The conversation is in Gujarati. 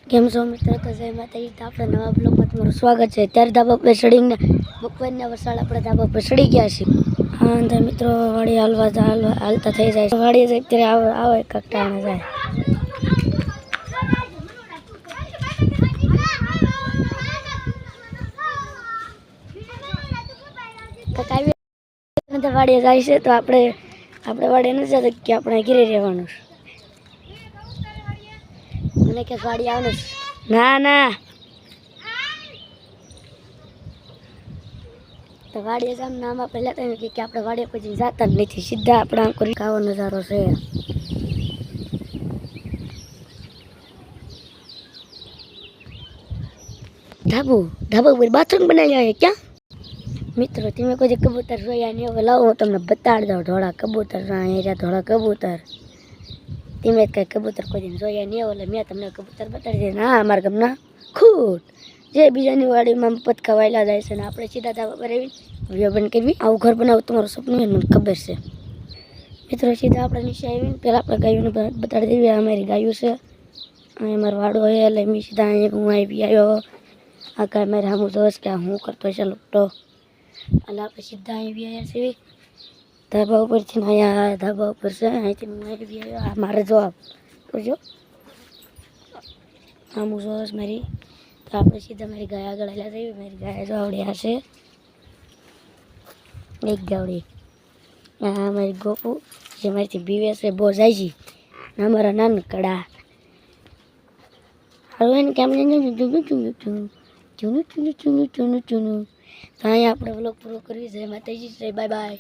કેમ છો મિત્રો? તો જય માતાજી. તો આપણે નવા બ્લોગમાં તમારું સ્વાગત છે. ત્યારે ધાબા પર ચડીને બપોરના વરસાદ આપણે ધાબા પર ચડી ગયા છીએ. હા અંદર મિત્રો વાડી હાલતા થઈ જાય વાડી જાય ત્યારે આવે કટાણે જાય. તો વાડીએ જાય છે તો આપણે વાડીએ નથી જતા કે આપણે ઘરે રહેવાનું મને કે વાડી આવવાનું ના તો વાડીએ જામ નામાં પહેલાં તો એમ કે આપણે વાડીએ પછી જતા જ નથી, સીધા આપણે આમ કરી આવો નજારો છે. ધાબા ઉપર બાથરૂમ બનાવી આવે ક્યાં મિત્રો? તમે કોઈ કબૂતર જોયા નહીં હવે લાવો તમને બતાડી દઉં. ધોળા કબૂતર અહીંયા ધોળા કબૂતર તમે કઈ કબૂતર કોઈ જોયા નહીં એટલે મેં તમને કબૂતર બતાડી દે. હા અમારા ગામના ખૂટ જે બીજાની વાડીમાં પતકા વાયલા જાય છે ને આપણે સીધા ધાબા પર આવીને વિડીયો બંધ કરવી. આવું ઘર બનાવવું તમારું સપનું મને ખબર છે મિત્રો. સીધા આપણે નીચે આવીને પહેલાં આપણે ગાયોને બતાડી દેવી. અમારી ગાયું છે અહીંયા મારો વાડો હોય એટલે મેં સીધા અહીંયા હું આવી આવ્યો. આ કાંઈ મારે સામું જોશ કે હું કરતો છે લૂંટો એટલે આપણે સીધા આવી આવ્યા છીએ ધાબા ઉપરથી. અહીંયા ધાબા ઉપર છે અહીંથી હું આવી આવ્યો. આ મારે જવાબ કરજો સામું જોશ મારી. તો આપણે સીધા મારી ગાય આગળ હેલા જઈએ. મારી ગાય જો આવડી હશે એક ગાવડી. હા મારી ગોપુ જે મારીથી બીવે છે બહુ જાય છે ને અમારા નાનકડા હવે એને કેમ ચૂનું. તો અહીંયા આપણે વ્લોગ પૂરો કરવી છે. માતાજી બાય બાય.